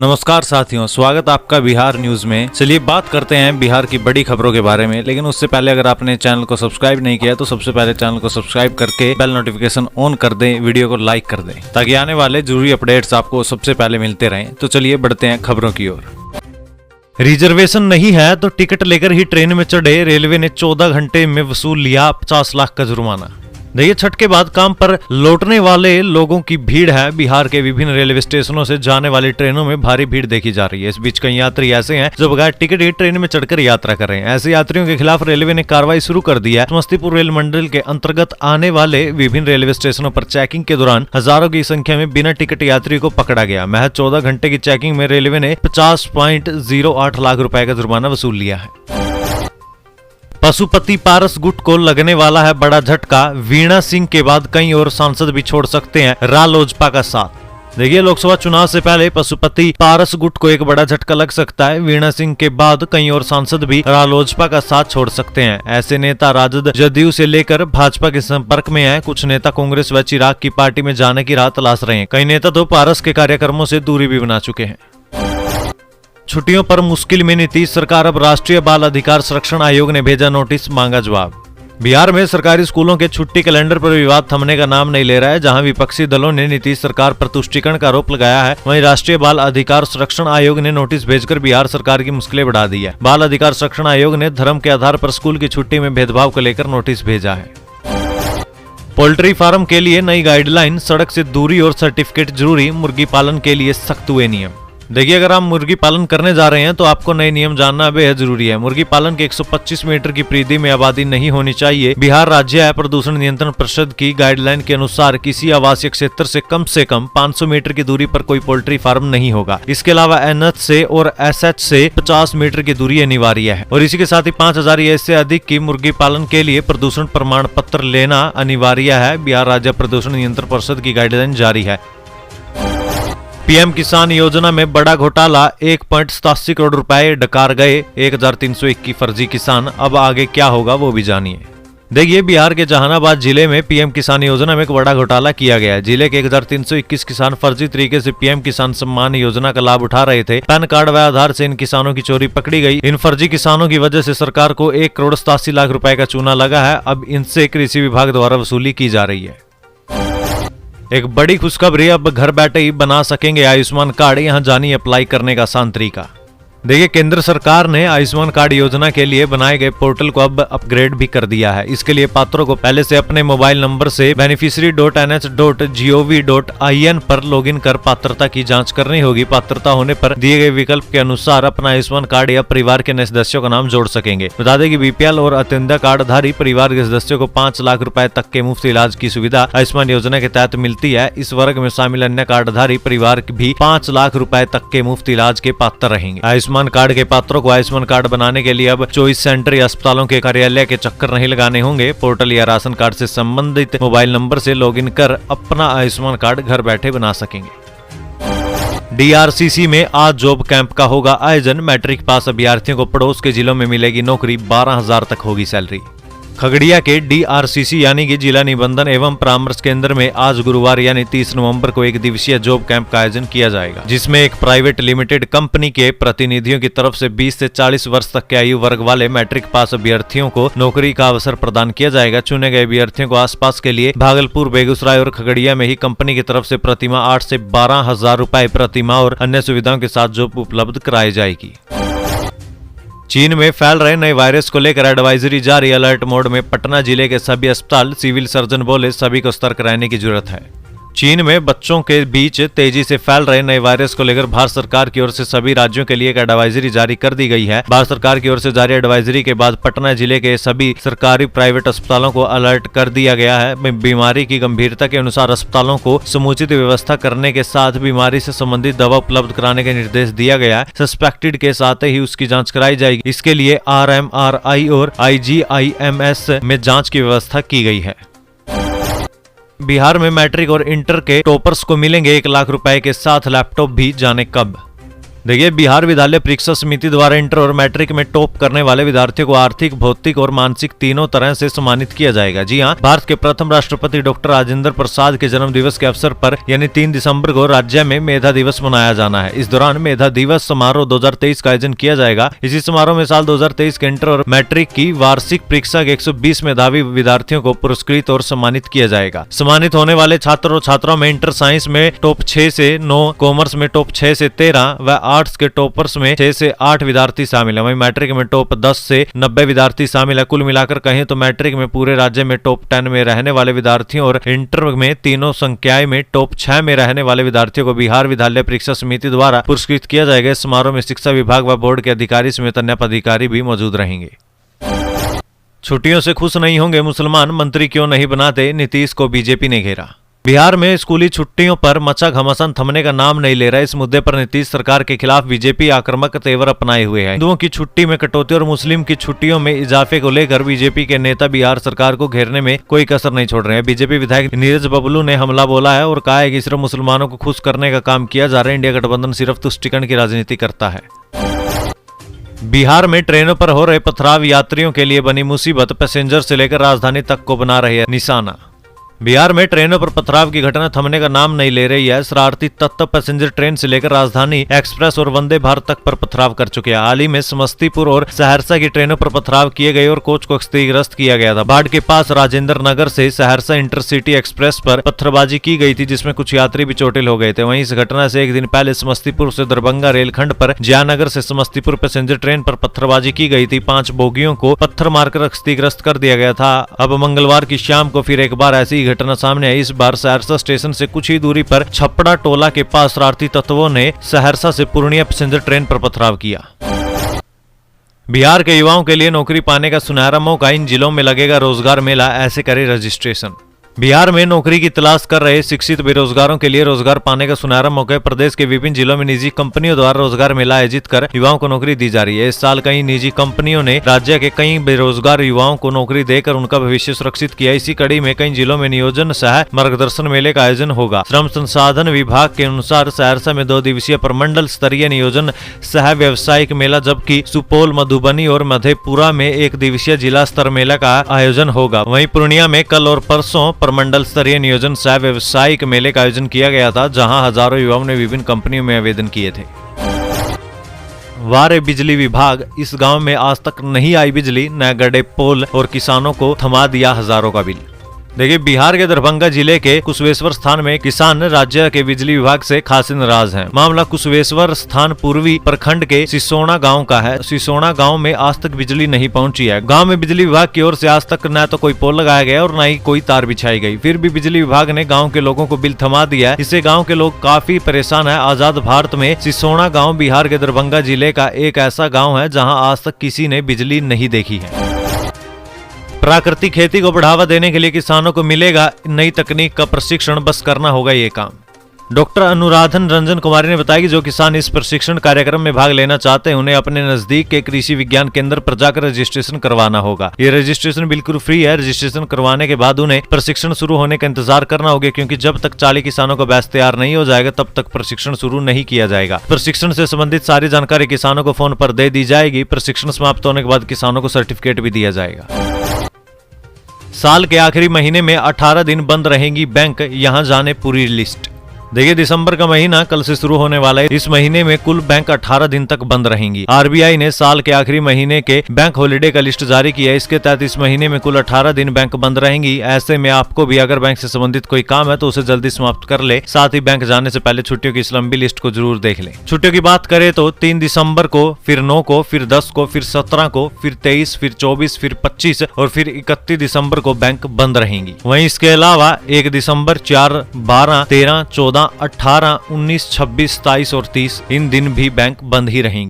नमस्कार साथियों, स्वागत आपका बिहार न्यूज में। चलिए बात करते हैं बिहार की बड़ी खबरों के बारे में, लेकिन उससे पहले अगर आपने चैनल को सब्सक्राइब नहीं किया तो सबसे पहले चैनल को सब्सक्राइब करके बेल नोटिफिकेशन ऑन कर दें, वीडियो को लाइक कर दें ताकि आने वाले जरूरी अपडेट्स आपको सबसे पहले मिलते रहें। तो चलिए बढ़ते हैं खबरों की ओर। रिजर्वेशन नहीं है तो टिकट लेकर ही ट्रेन में चढ़े, रेलवे ने 14 घंटे में वसूल लिया 50 लाख का जुर्माना। देखिए, छठ के बाद काम पर लौटने वाले लोगों की भीड़ है। बिहार के विभिन्न रेलवे स्टेशनों से जाने वाली ट्रेनों में भारी भीड़ देखी जा रही है। इस बीच कई यात्री ऐसे हैं जो बगैर टिकट ही ट्रेन में चढ़कर यात्रा कर रहे हैं। ऐसे यात्रियों के खिलाफ रेलवे ने कार्रवाई शुरू कर दी है। समस्तीपुर रेल मंडल के अंतर्गत आने वाले विभिन्न रेलवे स्टेशनों पर चेकिंग के दौरान हजारों की संख्या में बिना टिकट यात्री को पकड़ा गया। महज 14 घंटे की चेकिंग में रेलवे ने 50.08 लाख रुपए का जुर्माना वसूल लिया है। पशुपति पारस गुट को लगने वाला है बड़ा झटका। वीणा सिंह के बाद कई और सांसद भी छोड़ सकते हैं रालोजपा का साथ। देखिए, लोकसभा चुनाव से पहले पशुपति पारस गुट को एक बड़ा झटका लग सकता है। वीणा सिंह के बाद कई और सांसद भी रालोजपा का साथ छोड़ सकते हैं। ऐसे नेता राजद, जदयू से लेकर भाजपा के संपर्क में हैं। कुछ नेता कांग्रेस व चिराग की पार्टी में जाने की राह तलाश रहे हैं। कई नेता तो पारस के कार्यक्रमों से दूरी भी बना चुके हैं। छुट्टियों पर मुश्किल में नीतीश सरकार, अब राष्ट्रीय बाल अधिकार संरक्षण आयोग ने भेजा नोटिस, मांगा जवाब। बिहार में सरकारी स्कूलों के छुट्टी कैलेंडर पर विवाद थमने का नाम नहीं ले रहा है। जहां विपक्षी दलों ने नीतीश सरकार पर तुष्टीकरण का आरोप लगाया है, वहीं राष्ट्रीय बाल अधिकार संरक्षण आयोग ने नोटिस भेजकर बिहार सरकार की मुश्किलें बढ़ा दी है। बाल अधिकार संरक्षण आयोग ने धर्म के आधार पर स्कूल की छुट्टी में भेदभाव को लेकर नोटिस भेजा है। पोल्ट्री फार्म के लिए नई गाइडलाइन, सड़क से दूरी और सर्टिफिकेट जरूरी। मुर्गी पालन के लिए सख्त हुए नियम। देखिए, अगर आप मुर्गी पालन करने जा रहे हैं तो आपको नए नियम जानना बेहद जरूरी है। मुर्गी पालन के 125 मीटर की परिधि में आबादी नहीं होनी चाहिए। बिहार राज्य प्रदूषण नियंत्रण परिषद की गाइडलाइन के अनुसार किसी आवासीय क्षेत्र से कम 500 मीटर की दूरी पर कोई पोल्ट्री फार्म नहीं होगा। इसके अलावा NH से और SH से 50 मीटर की दूरी अनिवार्य है और इसी के साथ ही 5000 या इससे अधिक की मुर्गी पालन के लिए प्रदूषण प्रमाण पत्र लेना अनिवार्य है। बिहार राज्य प्रदूषण नियंत्रण परिषद की गाइडलाइन जारी है। पीएम किसान योजना में बड़ा घोटाला, 1.87 करोड़ रुपए डकार गए 1301 फर्जी किसान। अब आगे क्या होगा वो भी जानिए। देखिए, बिहार के जहानाबाद जिले में पीएम किसान योजना में एक बड़ा घोटाला किया गया है। जिले के 1321 किसान फर्जी तरीके से पीएम किसान सम्मान योजना का लाभ उठा रहे थे। पैन कार्ड व आधार से इन किसानों की चोरी पकड़ी गई। इन फर्जी किसानों की वजह से सरकार को 1.87 करोड़ रुपए का चूना लगा है। अब इनसे कृषि विभाग द्वारा वसूली की जा रही है। एक बड़ी खुशखबरी, अब घर बैठे ही बना सकेंगे आयुष्मान कार्ड। यहां जानिए अप्लाई करने का आसान तरीका। देखिए, केंद्र सरकार ने आयुष्मान कार्ड योजना के लिए बनाए गए पोर्टल को अब अपग्रेड भी कर दिया है। इसके लिए पात्रों को पहले से अपने मोबाइल नंबर से beneficiary.nh.gov.in पर लॉगिन कर पात्रता की जांच करनी होगी। पात्रता होने पर दिए गए विकल्प के अनुसार अपना आयुष्मान कार्ड या परिवार के नए सदस्यों का नाम जोड़ सकेंगे। बता दें कि BPL और अत्यंता कार्डधारी परिवार के सदस्यों को 5 लाख रुपए तक के मुफ्त इलाज की सुविधा आयुष्मान योजना के तहत मिलती है। इस वर्ग में शामिल अन्य कार्डधारी परिवार भी 5 लाख रुपए तक के मुफ्त इलाज के पात्र रहेंगे। आयुष्मान कार्ड के पात्रों को आयुष्मान कार्ड बनाने के लिए अब चॉइस सेंटर या अस्पतालों के कार्यालय के चक्कर नहीं लगाने होंगे। पोर्टल या राशन कार्ड से संबंधित मोबाइल नंबर से लॉगिन कर अपना आयुष्मान कार्ड घर बैठे बना सकेंगे। DRCC में आज जॉब कैंप का होगा आयोजन। मैट्रिक पास अभ्यर्थियों को पड़ोस के जिलों में मिलेगी नौकरी, 12,000 तक होगी सैलरी। खगड़िया के DRCC यानी कि जिला निबंधन एवं परामर्श केंद्र में आज गुरुवार यानी 30 नवंबर को एक दिवसीय जॉब कैंप का आयोजन किया जाएगा, जिसमें एक प्राइवेट लिमिटेड कंपनी के प्रतिनिधियों की तरफ से 20 से 40 वर्ष तक के आयु वर्ग वाले मैट्रिक पास अभ्यर्थियों को नौकरी का अवसर प्रदान किया जाएगा। चुने गए अभ्यर्थियों को आसपास के लिए भागलपुर, बेगूसराय और खगड़िया में ही कंपनी की तरफ से प्रतिमाह 8 से 12,000 रुपए प्रतिमाह और अन्य सुविधाओं के साथ जॉब उपलब्ध कराई जाएगी। चीन में फैल रहे नए वायरस को लेकर एडवाइजरी जारी, अलर्ट मोड में पटना जिले के सभी अस्पताल। सिविल सर्जन बोले सभी को सतर्क रहने की जरूरत है। चीन में बच्चों के बीच तेजी से फैल रहे नए वायरस को लेकर भारत सरकार की ओर से सभी राज्यों के लिए एक एडवाइजरी जारी कर दी गई है। भारत सरकार की ओर से जारी एडवाइजरी के बाद पटना जिले के सभी सरकारी प्राइवेट अस्पतालों को अलर्ट कर दिया गया है। बीमारी की गंभीरता के अनुसार अस्पतालों को समुचित व्यवस्था करने के साथ बीमारी से संबंधित दवा उपलब्ध कराने के निर्देश दिया गया है। सस्पेक्टेड के साथ ही उसकी जाँच कराई जाएगी। इसके लिए RMRI और IGIMS में जाँच की व्यवस्था की गई है। बिहार में मैट्रिक और इंटर के टॉपर्स को मिलेंगे 1 लाख रुपए के साथ लैपटॉप भी, जाने कब। देखिए, बिहार विद्यालय परीक्षा समिति द्वारा इंटर और मैट्रिक में टॉप करने वाले विद्यार्थियों को आर्थिक, भौतिक और मानसिक तीनों तरह से सम्मानित किया जाएगा। जी हाँ, भारत के प्रथम राष्ट्रपति डॉक्टर राजेंद्र प्रसाद के जन्म दिवस के अवसर पर यानी 3 दिसंबर को राज्य में मेधा दिवस मनाया जाना है। इस दौरान मेधा दिवस समारोह 2023 का आयोजन किया जाएगा। इसी समारोह में साल 2023 के इंटर और मैट्रिक की वार्षिक परीक्षा के 120 मेधावी विद्यार्थियों को पुरस्कृत और सम्मानित किया जाएगा। सम्मानित होने वाले छात्र और छात्राओं में इंटर साइंस में टॉप 6 से 9, कॉमर्स में टॉप 6 से 13 व आर्ट्स के टॉपर्स में 6 से 8 विद्यार्थी शामिल है। वहीं मैट्रिक में टॉप 10 से 90 विद्यार्थी शामिल है। कुल मिलाकर कहें तो मैट्रिक में पूरे राज्य में टॉप 10 में रहने वाले विद्यार्थियों और इंटर में तीनों संख्याएं में टॉप 6 में रहने वाले विद्यार्थियों को बिहार विद्यालय परीक्षा समिति द्वारा पुरस्कृत किया जाएगा। इस समारोह में शिक्षा विभाग व बोर्ड के अधिकारी समेत अन्य पदाधिकारी भी मौजूद रहेंगे। छुट्टियों से खुश नहीं होंगे मुसलमान, मंत्री क्यों नहीं बनाते, नीतीश को बीजेपी ने घेरा। बिहार में स्कूली छुट्टियों पर मचा घमासान थमने का नाम नहीं ले रहा। इस मुद्दे पर नीतीश सरकार के खिलाफ बीजेपी आक्रामक तेवर अपनाए हुए है। हिंदुओं की छुट्टी में कटौती और मुस्लिम की छुट्टियों में इजाफे को लेकर बीजेपी के नेता बिहार सरकार को घेरने में कोई कसर नहीं छोड़ रहे हैं। बीजेपी विधायक नीरज बबलू ने हमला बोला है और कहा है कि सिर्फ मुसलमानों को खुश करने का काम किया जा रहा है। इंडिया गठबंधन सिर्फ तुष्टिकरण की राजनीति करता है। बिहार में ट्रेनों पर हो रहे पथराव यात्रियों के लिए बनी मुसीबत, पैसेंजर से लेकर राजधानी तक को बना रही है निशाना। बिहार में ट्रेनों पर पथराव की घटना थमने का नाम नहीं ले रही है। शरारती तत्व पैसेंजर ट्रेन से लेकर राजधानी एक्सप्रेस और वंदे भारत तक पर पथराव कर चुके हैं। हाल ही में समस्तीपुर और सहरसा की ट्रेनों पर पथराव किए गए और कोच को क्षतिग्रस्त किया गया था। बाढ़ के पास राजेंद्र नगर से सहरसा इंटरसिटी एक्सप्रेस पर पत्थरबाजी की गई थी, जिसमें कुछ यात्री भी चोटिल हो गए थे। वहीं इस घटना से एक दिन पहले समस्तीपुर से दरभंगा रेलखंड पर जयनगर से समस्तीपुर पैसेंजर ट्रेन पर पत्थरबाजी की गई थी। 5 बोगियों को पत्थर मारकर क्षतिग्रस्त कर दिया गया था। अब मंगलवार की शाम को फिर एक बार ऐसी घटना सामने आई। इस बार सहरसा स्टेशन से कुछ ही दूरी पर छपड़ा टोला के पास शरारती तत्वों ने सहरसा से पूर्णिया पैसेंजर ट्रेन पर पथराव किया। बिहार के युवाओं के लिए नौकरी पाने का सुनहरा मौका, इन जिलों में लगेगा रोजगार मेला, ऐसे करे रजिस्ट्रेशन। बिहार में नौकरी की तलाश कर रहे शिक्षित बेरोजगारों के लिए रोजगार पाने का सुनहरा मौका। प्रदेश के विभिन्न जिलों में निजी कंपनियों द्वारा रोजगार मेला आयोजित कर युवाओं को नौकरी दी जा रही है। इस साल कई निजी कंपनियों ने राज्य के कई बेरोजगार युवाओं को नौकरी देकर उनका भविष्य सुरक्षित किया। इसी कड़ी में कई जिलों में नियोजन सह मार्गदर्शन मेले का आयोजन होगा। श्रम संसाधन विभाग के अनुसार सहरसा में 2 दिवसीय प्रमंडल स्तरीय नियोजन सह व्यवसायिक मेला, जबकि सुपौल, मधुबनी और मधेपुरा में 1 दिवसीय जिला स्तर मेला का आयोजन होगा। वहीं पूर्णिया में कल और परसों प्रमंडल स्तरीय नियोजन सह व्यवसायिक मेले का आयोजन किया गया था, जहां हजारों युवाओं ने विभिन्न कंपनियों में आवेदन किए थे। वारे बिजली विभाग, इस गांव में आज तक नहीं आई बिजली, न गड़े पोल और किसानों को थमा दिया हजारों का बिल। देखिए, बिहार के दरभंगा जिले के कुशवेश्वर स्थान में किसान राज्य के बिजली विभाग से खासे नाराज हैं। मामला कुशवेश्वर स्थान पूर्वी प्रखंड के सिसोना गांव का है। सिसोना गांव में आज तक बिजली नहीं पहुंची है। गांव में बिजली विभाग की ओर से आज तक न तो कोई पोल लगाया गया और न ही कोई तार बिछाई गई। फिर भी बिजली विभाग ने गाँव के लोगों को बिल थमा दिया है। इससे गाँव के लोग काफी परेशान है। आजाद भारत में सिसोना गाँव बिहार के दरभंगा जिले का एक ऐसा गाँव है जहाँ आज तक किसी ने बिजली नहीं देखी है। प्राकृतिक खेती को बढ़ावा देने के लिए किसानों को मिलेगा नई तकनीक का प्रशिक्षण, बस करना होगा ये काम। डॉक्टर अनुराधन रंजन कुमारी ने बताया कि जो किसान इस प्रशिक्षण कार्यक्रम में भाग लेना चाहते हैं, उन्हें अपने नजदीक के कृषि विज्ञान केंद्र पर जाकर रजिस्ट्रेशन करवाना होगा। ये रजिस्ट्रेशन बिल्कुल फ्री है। रजिस्ट्रेशन करवाने के बाद उन्हें प्रशिक्षण शुरू होने का इंतजार करना होगा, क्योंकि जब तक 40 किसानों का बैच तैयार नहीं हो जाएगा तब तक प्रशिक्षण शुरू नहीं किया जाएगा। प्रशिक्षण से संबंधित सारी जानकारी किसानों को फोन पर दे दी जाएगी। प्रशिक्षण समाप्त होने के बाद किसानों को सर्टिफिकेट भी दिया जाएगा। साल के आखिरी महीने में 18 दिन बंद रहेंगी बैंक, यहां जाने पूरी लिस्ट। देखिए, दिसंबर का महीना कल से शुरू होने वाला है। इस महीने में कुल बैंक 18 दिन तक बंद रहेंगी। आरबीआई ने साल के आखिरी महीने के बैंक हॉलिडे का लिस्ट जारी किया है। इसके तहत इस महीने में कुल 18 दिन बैंक बंद रहेंगी। ऐसे में आपको भी अगर बैंक से संबंधित कोई काम है तो उसे जल्दी समाप्त कर ले। साथ ही बैंक जाने से पहले छुट्टियों की इस लंबी लिस्ट को जरूर देख ले। छुट्टियों की बात करें तो 3 दिसंबर को, फिर 9 को, फिर 10 को, फिर 17 को, फिर 23, फिर 24, फिर 25 और फिर 31 दिसंबर को बैंक बंद रहेंगी। वहीं इसके अलावा 1 दिसंबर, 4, 12, 13, 14, 18, 19, 26, 27 और 30 इन दिन भी बैंक बंद ही रहेंगे।